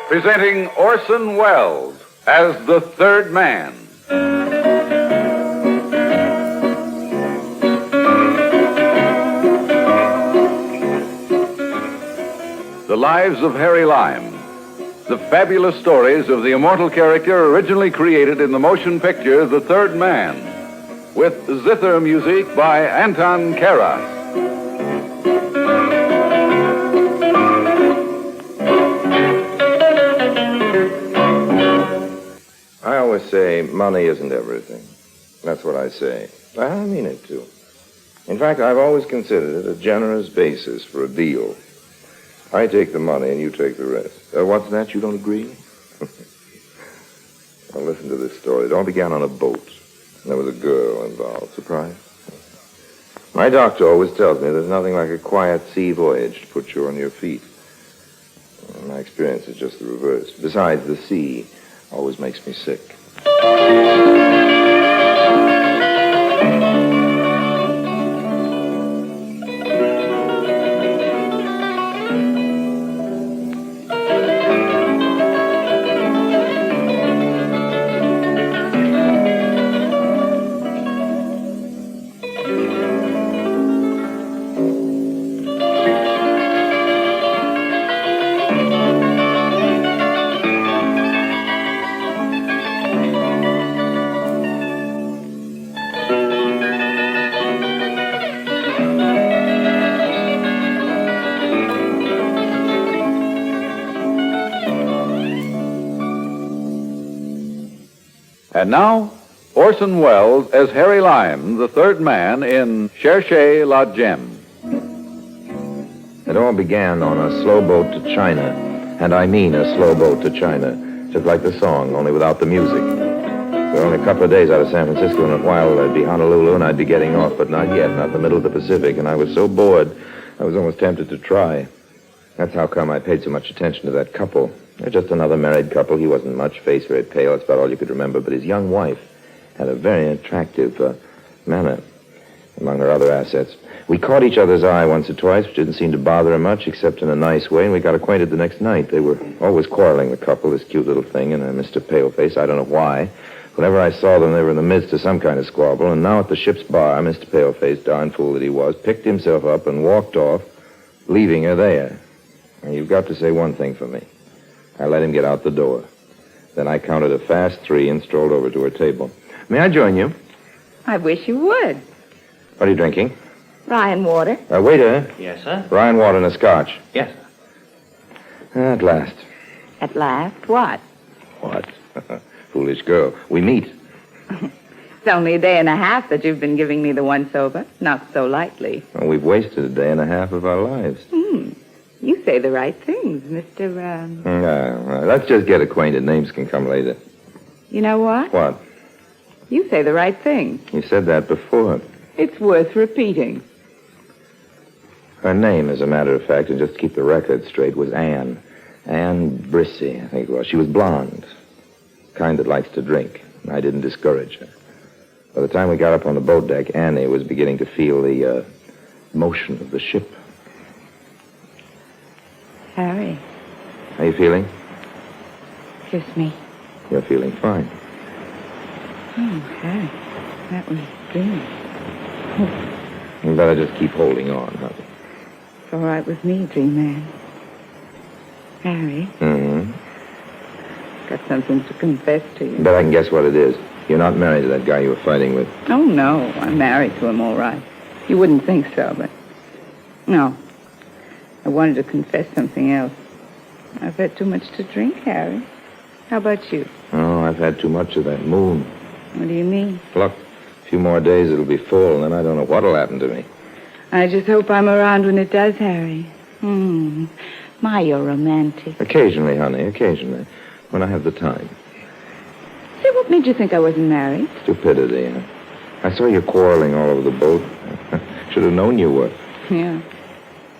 presenting Orson Welles as the third man. The Lives of Harry Lime. The fabulous stories of the immortal character originally created in the motion picture The Third Man, with zither music by Anton Karas. I always say money isn't everything. That's what I say. I mean it, too. In fact, I've always considered it a generous basis for a deal. I take the money and you take the rest. What's that? You don't agree? Well, listen to this story. It all began on a boat. There was a girl involved. Surprise? My doctor always tells me there's nothing like a quiet sea voyage to put you on your feet. My experience is just the reverse. Besides, the sea always makes me sick. And now, Orson Welles as Harry Lime, the third man in Cherchez La Gem. It all began on a slow boat to China, and I mean a slow boat to China, just like the song, only without the music. We were only a couple of days out of San Francisco, and in a while I'd be Honolulu, and I'd be getting off, but not yet, not in the middle of the Pacific, and I was so bored, I was almost tempted to try. That's how come I paid so much attention to that couple. They're just another married couple. He wasn't much, face very pale, that's about all you could remember, but his young wife had a very attractive manner, among her other assets. We caught each other's eye once or twice, which didn't seem to bother her much, except in a nice way, and we got acquainted the next night. They were always quarreling, the couple, this cute little thing, and Mr. Paleface. I don't know why. Whenever I saw them, they were in the midst of some kind of squabble, and now at the ship's bar, Mr. Paleface, darn fool that he was, picked himself up and walked off, leaving her there. And you've got to say one thing for me. I let him get out the door. Then I counted a fast 3 and strolled over to her table. May I join you? I wish you would. What are you drinking? Rye and water. Waiter. Yes, sir? Rye and water and a scotch. Yes, sir. At last. At last, what? What? Foolish girl. We meet. It's only a day and a half that you've been giving me the once over. Not so lightly. Well, we've wasted a day and a half of our lives. You say the right things, Mr. Let's just get acquainted. Names can come later. You know what? What? You say the right things. You said that before. It's worth repeating. Her name, as a matter of fact, and just to keep the record straight, was Anne. Anne Brissy, I think it was. She was blonde. Kind that likes to drink. I didn't discourage her. By the time we got up on the boat deck, Annie was beginning to feel the motion of the ship. Harry. How you feeling? Kiss me. You're feeling fine. Oh, Harry. That was dreamy. You better just keep holding on, honey. It's all right with me, Dream Man. Harry. Mm-hmm. Got something to confess to you. Bet I can guess what it is. You're not married to that guy you were fighting with. Oh, no. I'm married to him, all right. You wouldn't think so, but... No. I wanted to confess something else. I've had too much to drink, Harry. How about you? Oh, I've had too much of that moon. What do you mean? Look, a few more days it'll be full, and then I don't know what'll happen to me. I just hope I'm around when it does, Harry. My, you're romantic. Occasionally, honey, occasionally. When I have the time. Say, what made you think I wasn't married? Stupidity, huh? I saw you quarreling all over the boat. Should have known you were. Yeah.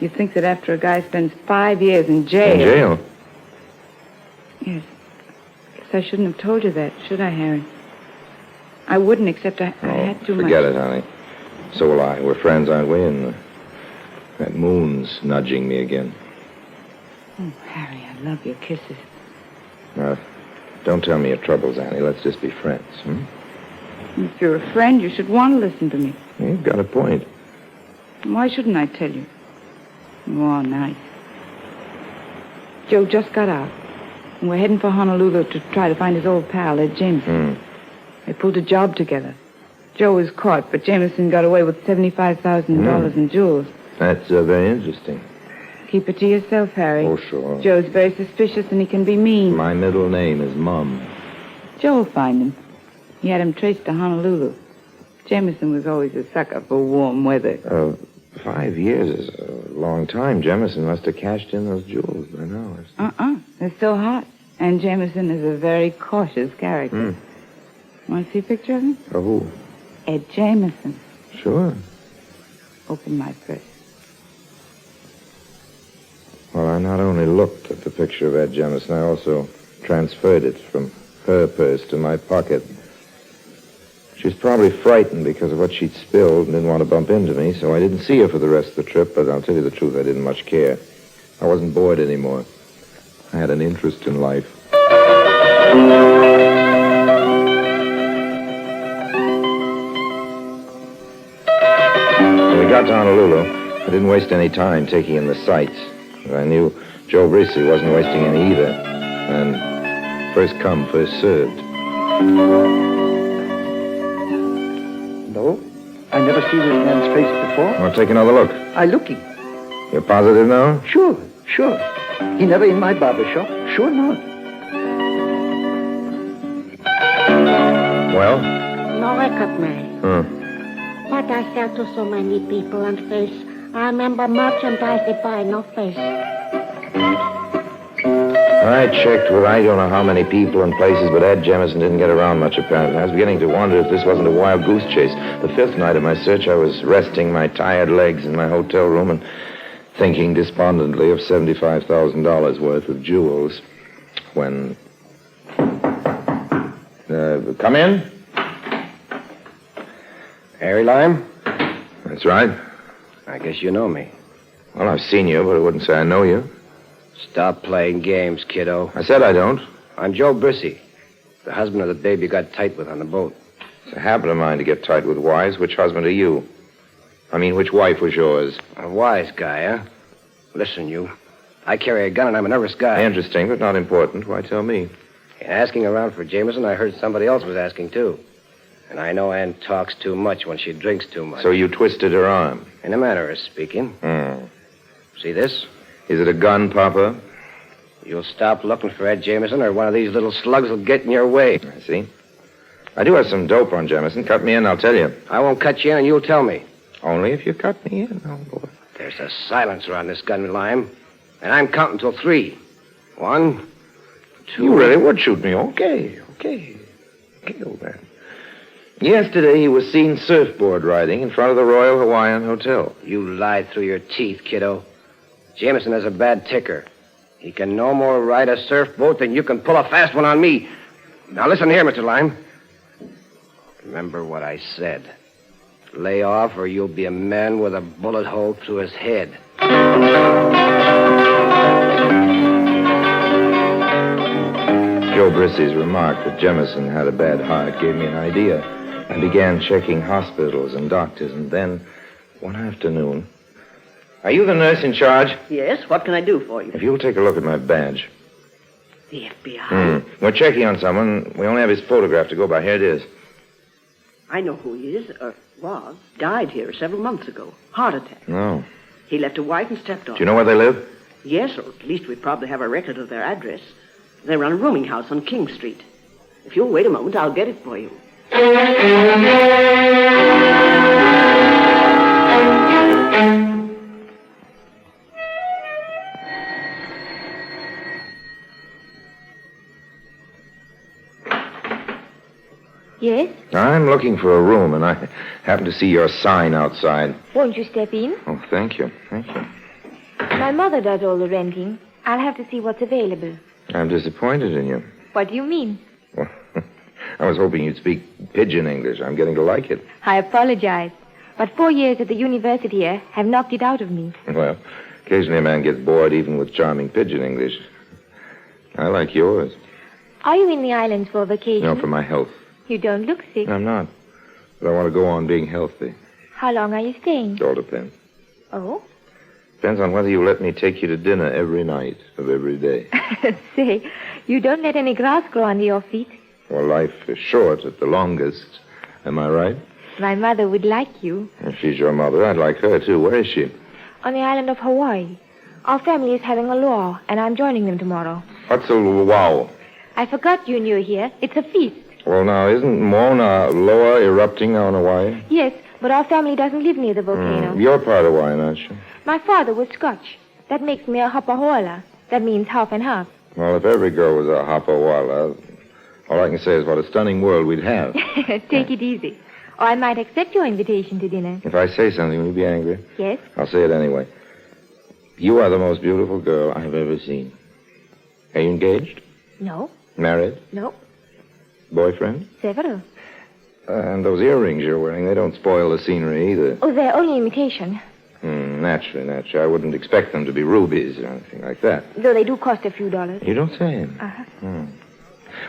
You'd think that after a guy spends 5 years in jail... In jail? Yes. Guess I shouldn't have told you that, should I, Harry? I wouldn't, except I had too much... Forget it, honey. So will I. We're friends, aren't we? And that moon's nudging me again. Oh, Harry, I love your kisses. Don't tell me your troubles, Annie. Let's just be friends, hmm? If you're a friend, you should want to listen to me. You've got a point. Why shouldn't I tell you? You are nice. Joe just got out. And we're heading for Honolulu to try to find his old pal, Ed Jameson. They pulled a job together. Joe was caught, but Jameson got away with $75,000 in jewels. That's very interesting. Keep it to yourself, Harry. Oh, sure. Joe's very suspicious and he can be mean. My middle name is Mum. Joe will find him. He had him traced to Honolulu. Jameson was always a sucker for warm weather. 5 years is a long time. Jameson must have cashed in those jewels by now. They're still hot. And Jameson is a very cautious character. Want to see a picture of him? Of who? Ed Jameson. Sure. Open my purse. Well, I not only looked at the picture of Ed Jameson, I also transferred it from her purse to my pocket. She was probably frightened because of what she'd spilled and didn't want to bump into me, so I didn't see her for the rest of the trip, but I'll tell you the truth, I didn't much care. I wasn't bored anymore. I had an interest in life. When we got to Honolulu, I didn't waste any time taking in the sights. I knew Joe Brissy wasn't wasting any either. And first come, first served. No, I never seen this man's face before. Well, take another look. I looking. You're positive now? Sure. He never in my barber shop. Sure not. Well? No record, man. But I sell to so many people and face. I remember merchandise they buy, no face. I checked with I don't know how many people and places, but Ed Jameson didn't get around much, apparently. I was beginning to wonder if this wasn't a wild goose chase. The fifth night of my search, I was resting my tired legs in my hotel room and thinking despondently of $75,000 worth of jewels when... come in? Harry Lime? That's right. I guess you know me. Well, I've seen you, but I wouldn't say I know you. Stop playing games, kiddo. I said I don't. I'm Joe Brissy, the husband of the babe you got tight with on the boat. It's a habit of mine to get tight with wives. Which husband are you? I mean, which wife was yours? A wise guy, huh? Listen, you. I carry a gun and I'm a nervous guy. Interesting, but not important. Why tell me? In asking around for Jameson, I heard somebody else was asking, too. And I know Ann talks too much when she drinks too much. So you twisted her arm? In a manner of speaking. See this? Is it a gun, Papa? You'll stop looking for Ed Jameson or one of these little slugs will get in your way. I see. I do have some dope on Jameson. Cut me in, I'll tell you. I won't cut you in and you'll tell me. Only if you cut me in, oh boy. There's a silencer on this gun, Lime. And I'm counting till 3. 1, 2... You really would shoot me. Okay, old man. Yesterday he was seen surfboard riding in front of the Royal Hawaiian Hotel. You lied through your teeth, kiddo. Jameson has a bad ticker. He can no more ride a surfboat than you can pull a fast one on me. Now listen here, Mr. Lime. Remember what I said. Lay off or you'll be a man with a bullet hole through his head. Joe Brissy's remark that Jameson had a bad heart gave me an idea. I began checking hospitals and doctors, and then, one afternoon... Are you the nurse in charge? Yes, what can I do for you? If you'll take a look at my badge. The FBI? We're checking on someone. We only have his photograph to go by. Here it is. I know who he is, or was. Died here several months ago. Heart attack. No. He left a wife and stepdaughter. Do you know where they live? Yes, or at least we probably have a record of their address. They run a rooming house on King Street. If you'll wait a moment, I'll get it for you. Yes? I'm looking for a room, and I happen to see your sign outside. Won't you step in? Oh, thank you. My mother does all the renting. I'll have to see what's available. I'm disappointed in you. What do you mean? Well, I was hoping you'd speak pidgin English. I'm getting to like it. I apologize. But 4 years at the university here have knocked it out of me. Well, occasionally a man gets bored even with charming pidgin English. I like yours. Are you in the islands for vacation? No, for my health. You don't look sick. I'm not. But I want to go on being healthy. How long are you staying? It all depends. Oh? Depends on whether you let me take you to dinner every night of every day. Say, you don't let any grass grow under your feet. Well, life is short at the longest. Am I right? My mother would like you. If she's your mother, I'd like her, too. Where is she? On the island of Hawaii. Our family is having a luau, and I'm joining them tomorrow. What's a luau? I forgot you knew here. It's a feast. Well, now, isn't Mauna Loa erupting now in Hawaii? Yes, but our family doesn't live near the volcano. You're part of Hawaii, aren't you? My father was Scotch. That makes me a hapahoala. That means half and half. Well, if every girl was a hapawala, all I can say is what a stunning world we'd have. Take it easy. Or I might accept your invitation to dinner. If I say something, will you be angry? Yes? I'll say it anyway. You are the most beautiful girl I have ever seen. Are you engaged? No. Married? No. Boyfriend? Several. And those earrings you're wearing, they don't spoil the scenery either. Oh, they're only imitation. Naturally. I wouldn't expect them to be rubies or anything like that. Though they do cost a few dollars. You don't say. Uh-huh.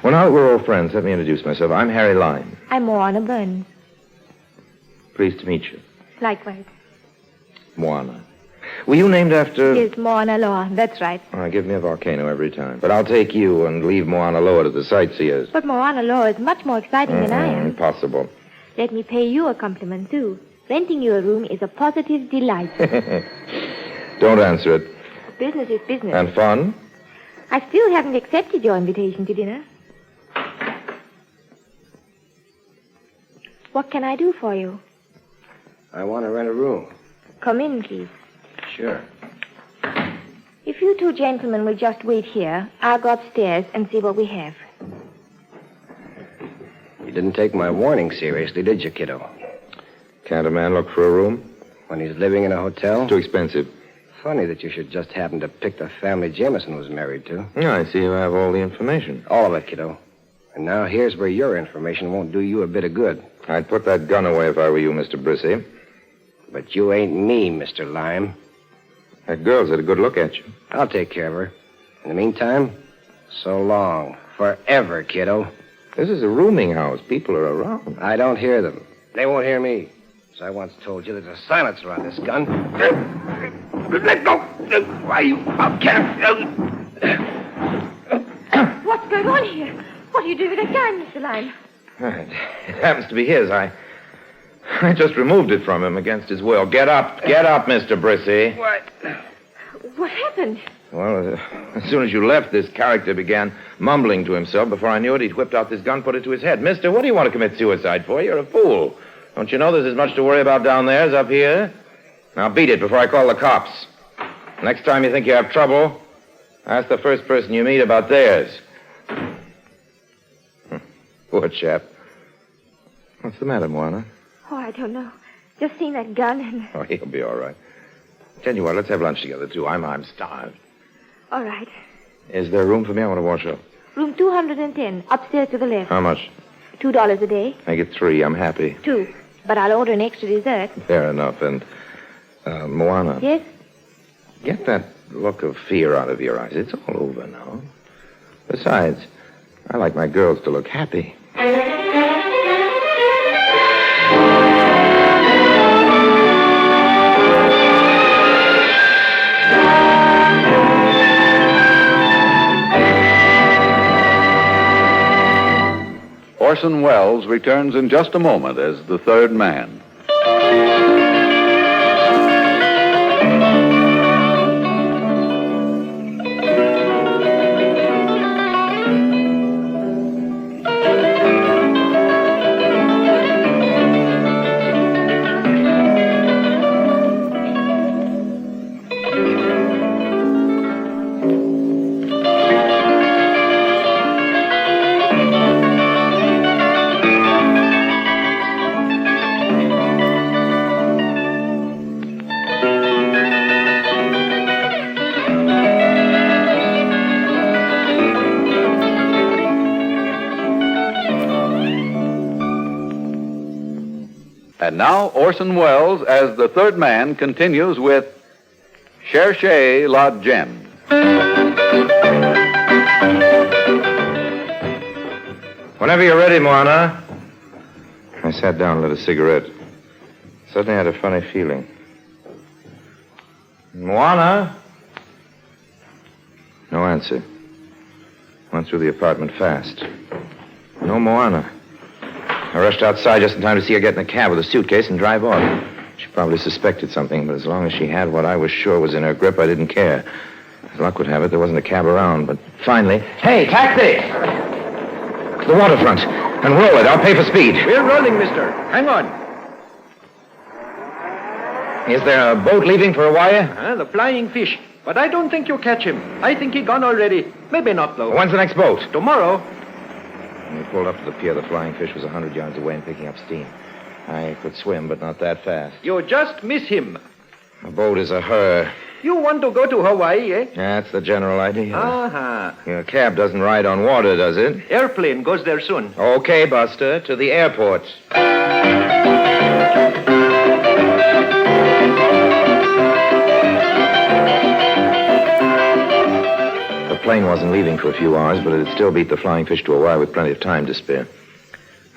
Well, now that we're old friends, let me introduce myself. I'm Harry Lime. I'm Moana Burns. Pleased to meet you. Likewise. Moana. Were you named after... Yes, Moana Loa. That's right. Give me a volcano every time. But I'll take you and leave Moana Loa to the sightseers. But Moana Loa is much more exciting than I am. Impossible. Let me pay you a compliment, too. Renting you a room is a positive delight. Don't answer it. Business is business. And fun? I still haven't accepted your invitation to dinner. What can I do for you? I want to rent a room. Come in, please. Sure. If you two gentlemen will just wait here, I'll go upstairs and see what we have. You didn't take my warning seriously, did you, kiddo? Can't a man look for a room? When he's living in a hotel? Too expensive. Funny that you should just happen to pick the family Jameson was married to. Yeah, I see you have all the information. All of it, kiddo. And now here's where your information won't do you a bit of good. I'd put that gun away if I were you, Mr. Brissy. But you ain't me, Mr. Lime. That girl's had a good look at you. I'll take care of her. In the meantime, so long. Forever, kiddo. This is a rooming house. People are around. I don't hear them. They won't hear me. As I once told you, there's a silencer on this gun. Let go! Why, you bobcat! What's going on here? What are you doing with a gun, Mr. Lime? It happens to be his. I just removed it from him against his will. Get up, Mr. Brissy. What happened? Well, as soon as you left, this character began mumbling to himself. Before I knew it, he'd whipped out this gun, put it to his head. Mister, what do you want to commit suicide for? You're a fool. Don't you know there's as much to worry about down there as up here? Now beat it before I call the cops. Next time you think you have trouble, ask the first person you meet about theirs. Poor chap. What's the matter, Moana? Oh, I don't know. Just seen that gun and... Oh, he'll be all right. Tell you what, let's have lunch together, too. I'm starved. All right. Is there room for me? I want to wash up. Room 210, upstairs to the left. How much? $2 a day. Make it 3. I'm happy. 2. But I'll order an extra dessert. Fair enough. And, Moana. Yes? Get that look of fear out of your eyes. It's all over now. Besides, I like my girls to look happy. Orson Welles returns in just a moment as the third man. And now Orson Welles as the third man continues with Cherchez La Gem. Whenever you're ready, Moana. I sat down and lit a cigarette. Suddenly I had a funny feeling. Moana? No answer. Went through the apartment fast. No Moana. I rushed outside just in time to see her get in a cab with a suitcase and drive off. She probably suspected something, but as long as she had what I was sure was in her grip, I didn't care. As luck would have it, there wasn't a cab around, but finally... Hey, taxi! To the waterfront. And roll it. I'll pay for speed. We're rolling, mister. Hang on. Is there a boat leaving for Hawaii? The Flying Fish. But I don't think you'll catch him. I think he gone already. Maybe not, though. When's the next boat? Tomorrow. When we pulled up to the pier, the Flying Fish was 100 yards away and picking up steam. I could swim, but not that fast. You just miss him. A boat is a her. You want to go to Hawaii, eh? That's the general idea. Uh-huh. Your cab doesn't ride on water, does it? Airplane goes there soon. Okay, Buster. To the airport. The plane wasn't leaving for a few hours, but it had still beat the Flying Fish to Hawaii with plenty of time to spare.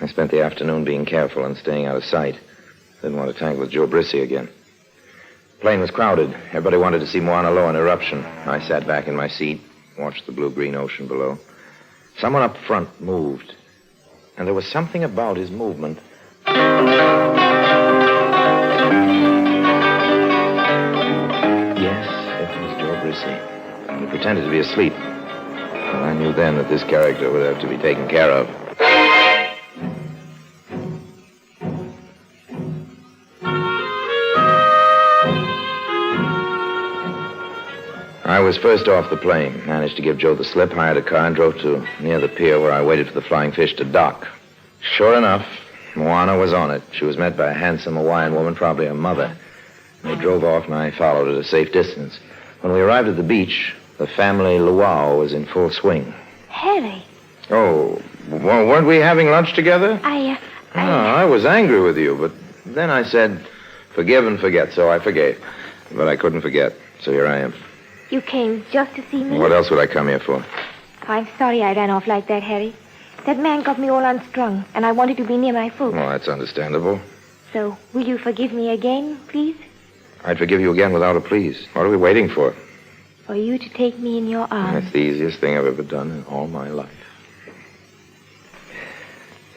I spent the afternoon being careful and staying out of sight. Didn't want to tangle with Joe Brissy again. The plane was crowded. Everybody wanted to see Mauna Loa in eruption. I sat back in my seat, watched the blue-green ocean below. Someone up front moved, and there was something about his movement. Yes, it was Joe Brissy. He pretended to be asleep. And I knew then that this character would have to be taken care of. I was first off the plane, managed to give Joe the slip, hired a car, and drove to near the pier where I waited for the Flying Fish to dock. Sure enough, Moana was on it. She was met by a handsome Hawaiian woman, probably her mother. They drove off, and I followed at a safe distance. When we arrived at the beach, the family luau was in full swing. Harry. Oh, well, weren't we having lunch together? I was angry with you, but then I said, forgive and forget, so I forgave. But I couldn't forget, so here I am. You came just to see me? What else would I come here for? I'm sorry I ran off like that, Harry. That man got me all unstrung, and I wanted to be near my folks. Well, that's understandable. So, will you forgive me again, please? I'd forgive you again without a please. What are we waiting for? For you to take me in your arms. That's the easiest thing I've ever done in all my life.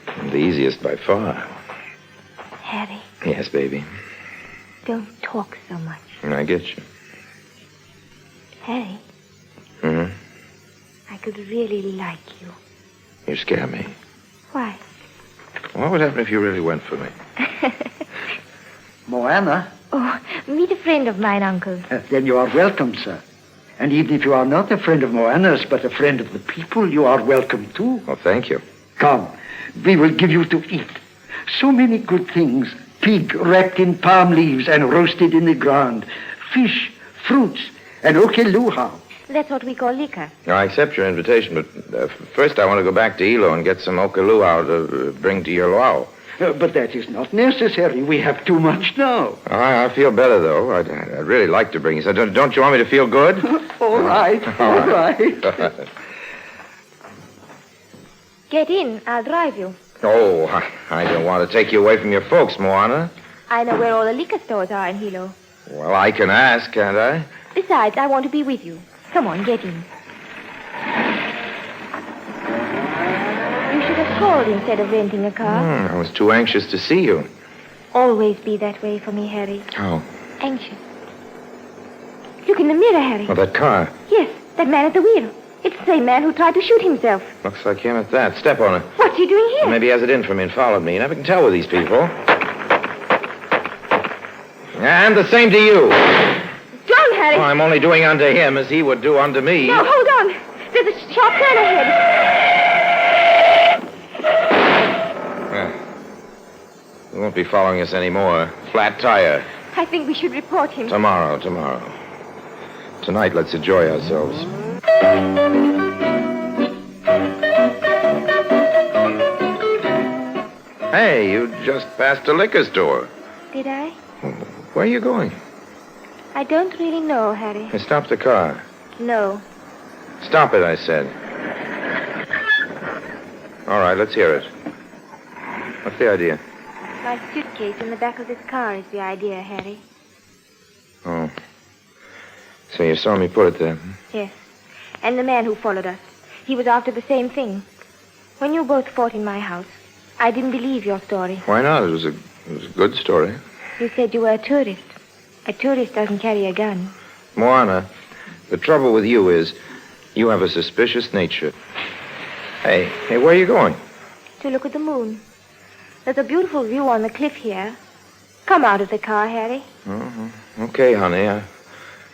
And the easiest by far. Harry. Yes, baby. Don't talk so much. I get you. Harry. Mm-hmm. I could really like you. You scare me. Why? What would happen if you really went for me? Moana? Oh, meet a friend of mine, Uncle. Then you are welcome, sir. And even if you are not a friend of Moana's, but a friend of the people, you are welcome too. Well, thank you. Come, we will give you to eat. So many good things. Pig wrapped in palm leaves and roasted in the ground. Fish, fruits, and okeluha. That's what we call liquor. I accept your invitation, but first I want to go back to Ilo and get some okeluau to bring to your luau. But that is not necessary. We have too much now. I feel better, though. I'd really like to bring you. So don't you want me to feel good? All right. Get in. I'll drive you. Oh, I don't want to take you away from your folks, Moana. I know where all the liquor stores are in Hilo. Well, I can ask, can't I? Besides, I want to be with you. Come on, get in. You should have called instead of renting a car. I was too anxious to see you. Always be that way for me, Harry. How? Anxious. Look in the mirror, Harry. Oh, that car. Yes, that man at the wheel. It's the same man who tried to shoot himself. Looks like him at that. Step on it. What's he doing here? Maybe he has it in for me and followed me. You never can tell with these people. And the same to you. John, Harry. Oh, I'm only doing unto him as he would do unto me. No, hold on. There's a sharp turn ahead. He won't be following us anymore. Flat tire. I think we should report him. Tomorrow. Tonight, let's enjoy ourselves. Hey, you just passed a liquor store. Did I? Where are you going? I don't really know, Harry. Hey, stop the car. No. Stop it, I said. All right, let's hear it. What's the idea? My suitcase in the back of this car is the idea, Harry. Oh. So you saw me put it there? Yes. And the man who followed us. He was after the same thing. When you both fought in my house, I didn't believe your story. Why not? It was a good story. You said you were a tourist. A tourist doesn't carry a gun. Moana, the trouble with you is you have a suspicious nature. Hey, where are you going? To look at the moon. There's a beautiful view on the cliff here. Come out of the car, Harry. Okay, honey.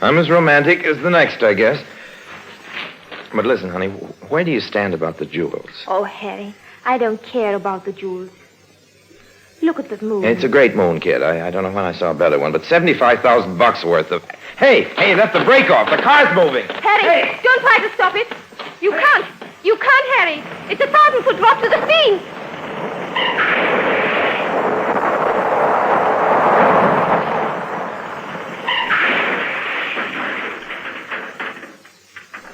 I'm as romantic as the next, I guess. But listen, honey, where do you stand about the jewels? Oh, Harry, I don't care about the jewels. Look at the moon. It's a great moon, kid. I don't know when I saw a better one, but $75,000 worth of... Hey, that's the break-off. The car's moving. Harry, don't try to stop it. You can't. You can't, Harry. It's a 1,000-foot drop to the sea.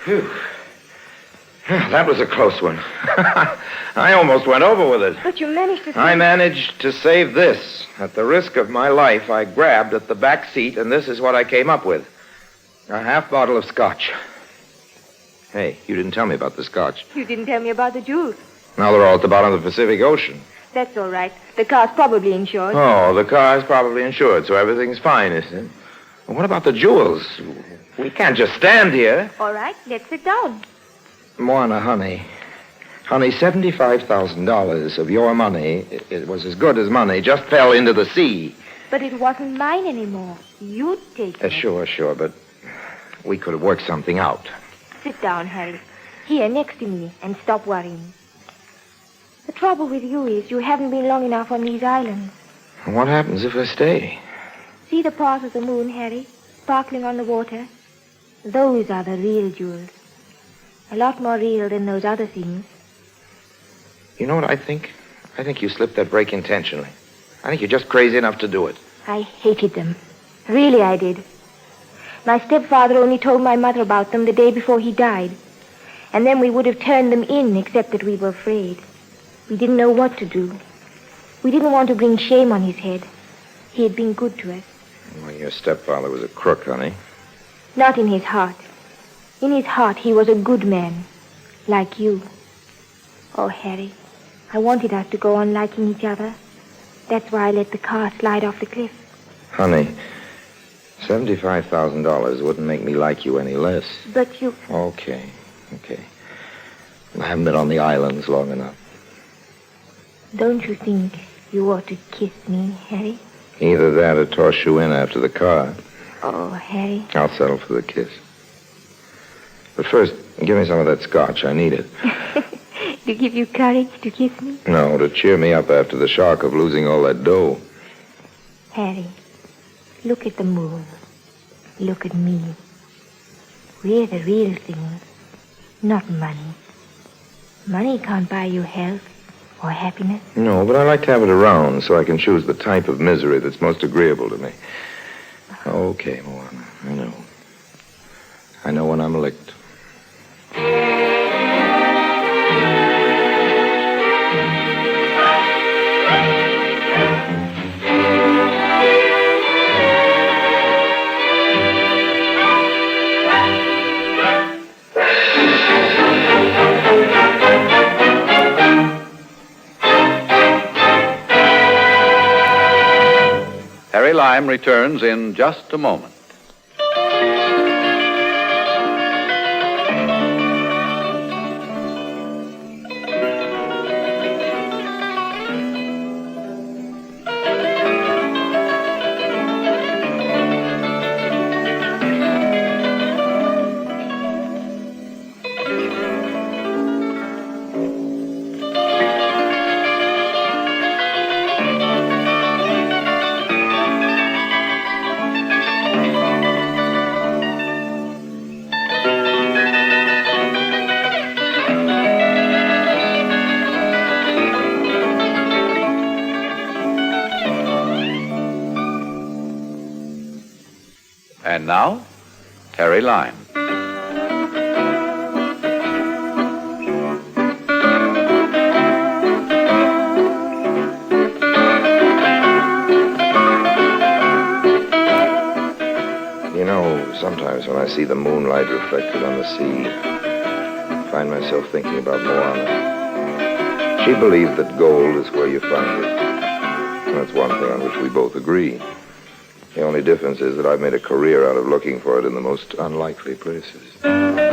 Phew. That was a close one. I almost went over with it. But you managed to... I managed to save this. At the risk of my life, I grabbed at the back seat, and this is what I came up with. A half bottle of scotch. Hey, you didn't tell me about the scotch. You didn't tell me about the jewels. Now they're all at the bottom of the Pacific Ocean. That's all right. The car's probably insured. Oh, the car's probably insured, so everything's fine, isn't it? Well, what about the jewels? We can't just stand here. All right, let's sit down. Moana, honey, $75,000 of your money, it was as good as money, just fell into the sea. But it wasn't mine anymore. You'd take it. Sure, but we could have worked something out. Sit down, Harry. Here, next to me, and stop worrying. The trouble with you is you haven't been long enough on these islands. What happens if I stay? See the path of the moon, Harry, sparkling on the water? Those are the real jewels. A lot more real than those other things. You know what I think? I think you slipped that brake intentionally. I think you're just crazy enough to do it. I hated them. Really, I did. My stepfather only told my mother about them the day before he died. And then we would have turned them in, except that we were afraid. We didn't know what to do. We didn't want to bring shame on his head. He had been good to us. Well, your stepfather was a crook, honey. Not in his heart. In his heart, he was a good man. Like you. Oh, Harry, I wanted us to go on liking each other. That's why I let the car slide off the cliff. Honey, $75,000 wouldn't make me like you any less. But you... Okay. I haven't been on the islands long enough. Don't you think you ought to kiss me, Harry? Either that or toss you in after the car. Oh, Harry. I'll settle for the kiss. But first, give me some of that scotch. I need it. To give you courage to kiss me? No, to cheer me up after the shock of losing all that dough. Harry, look at the moon. Look at me. We're the real things, not money. Money can't buy you health or happiness. No, but I like to have it around so I can choose the type of misery that's most agreeable to me. Okay, Moana, I know. I know when I'm licked. Harry Lime returns in just a moment. And now, Harry Lime. know, sometimes when I see the moonlight reflected on the sea, I find myself thinking about Moana. She believed that gold is where you find it. And that's one thing on which we both agree. The only difference is that I've made a career out of looking for it in the most unlikely places.